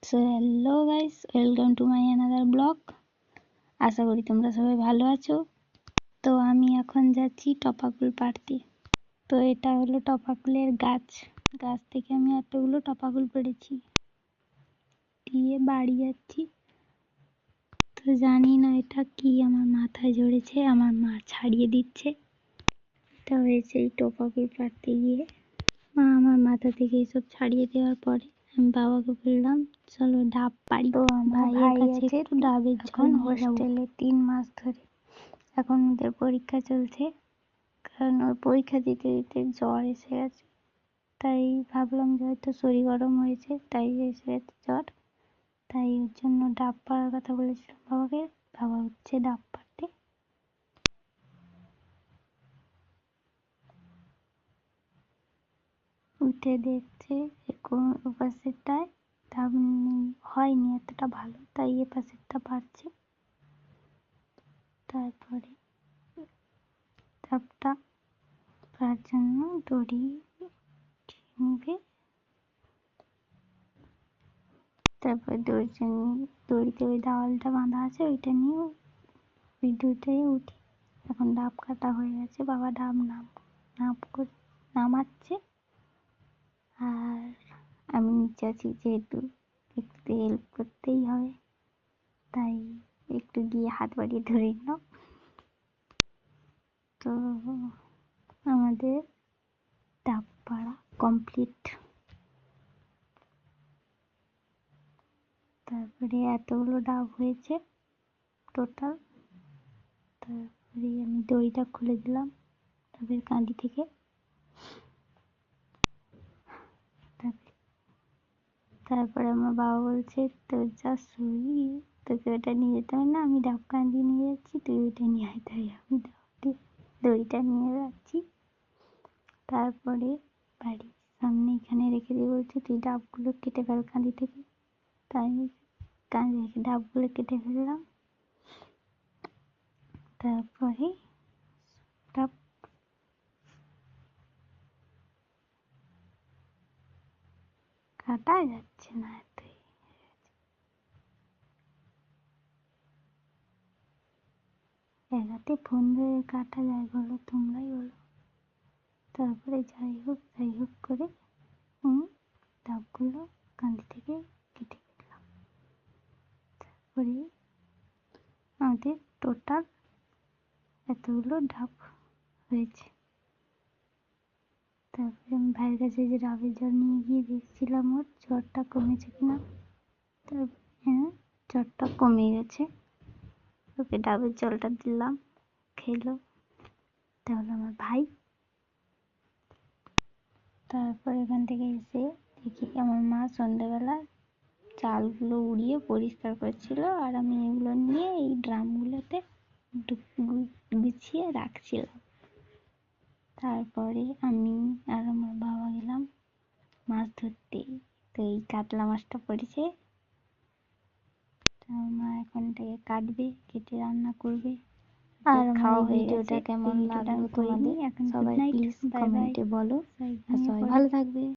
So hello guys, welcome to my another blog. আশা করি তোমরা সবাই ভালো আছো। তো আমি এখন যাচ্ছি টপাকুল পাড়তে। তো এটা হলো টপাকুলের গাছ থেকে আমি এতগুলো টপাকুল পেড়েছি, দিয়ে বাড়ি যাচ্ছি। তো জানি না এটা কি, আমার মাথায় জড়েছে, আমার মা ছাড়িয়ে দিচ্ছে। এটা হয়েছে এই টপাকুল পাড়তে গিয়ে। মা আমার মাথা থেকে এসব ছাড়িয়ে দেওয়ার পরে আমি বাবাকে বললাম চলো ডাব পাড়ি। তো আমার ভাই আছে একটু ডাবের জন্য হোস্টেলে 3 মাস ধরে। এখন ওদের পরীক্ষা চলছে, কারণ ওর পরীক্ষা দিতে দিতে জ্বর এসে গেছে। তাই ভাবলাম যে হয়তো শরীর গরম হয়েছে, তাই এসে গেছে জ্বর। তাই ওর জন্য ডাব পাড়ার কথা বলেছিলাম বাবাকে। বাবা হচ্ছে ডাব পাড়তে। উঠে দেখছে ওপাশেরটায় ডাব হয়নি এতটা ভালো, তাই এ পাশেরটা পারছে। তারপরে ডাবটা পারার জন্য দড়ি নিবে। তারপর দড়িতে ওই দাওয়ালটা বাঁধা আছে, ওইটা নিয়ে ওই দুটাই উঠি। এখন ডাব কাটা হয়ে গেছে, বাবা ডাব নামাচ্ছে। আর আমি নিচে আছি, যেহেতু একটু হেল্প করতেই হবে, তাই একটু গিয়ে হাত বাড়িয়ে ধরে নিলাম। তো আমাদের ডাব পাড়া কমপ্লিট। তারপরে এতগুলো ডাব হয়েছে টোটাল। তারপরে আমি দড়িটা খুলে দিলাম ডাবের কাঁদি থেকে। তারপরে আমার বাবা বলছে তোর যা শরীর, তোকে ওটা নিয়ে যেতে হয় না, আমি ডাব কাঁদি নিয়ে যাচ্ছি, তুই ওইটা নিয়ে আয়। তাই আমি দড়িটা নিয়ে যাচ্ছি। তারপরে বাড়ির সামনে এখানে রেখে দিয়ে বলছে তুই ডাবগুলো কেটে ফেল কাঁদি থেকে। তাই কাঁদি থেকে ডাবগুলো কেটে ফেললাম। তারপরে ডাব কাটা যাচ্ছে না, এতই একাতে ফোন ধরে কাটা যায় বলো, তোমরাই বলো। তারপরে যাই হোক করে আমি ডাবগুলো কাঁদি থেকে কেটে ফেললাম। তারপরে আমাদের টোটাল এতগুলো ডাব হয়েছে। তারপরে আমি ভাইয়ের কাছে যে ডাবের জল নিয়ে গিয়ে দেখছিলাম ওর জ্বরটা কমেছে কিনা। তারপরে হ্যাঁ, জ্বরটা কমে গেছে। ওকে ডাবের জলটা দিলাম, খেলো। তাহলে আমার ভাই। তারপর এখান থেকে এসে দেখি আমার মা সন্ধ্যেবেলা চালগুলো উড়িয়ে পরিষ্কার করছিল, আর আমি এগুলো নিয়ে এই ড্রামগুলোতে গুছিয়ে রাখছিলাম। তারপরে আমি আর আমার বাবা গেলাম মাছ ধরতে। তো এই কাতলা মাছটা পড়েছে, আমার মা এখন এটাকে কাটবে, কেটে রান্না করবে। আর আমার ভিডিওটা কেমন লাগলো তোমাদের সবাই প্লিজ কমেন্টে বলো। আর সবাই ভালো থাকবে।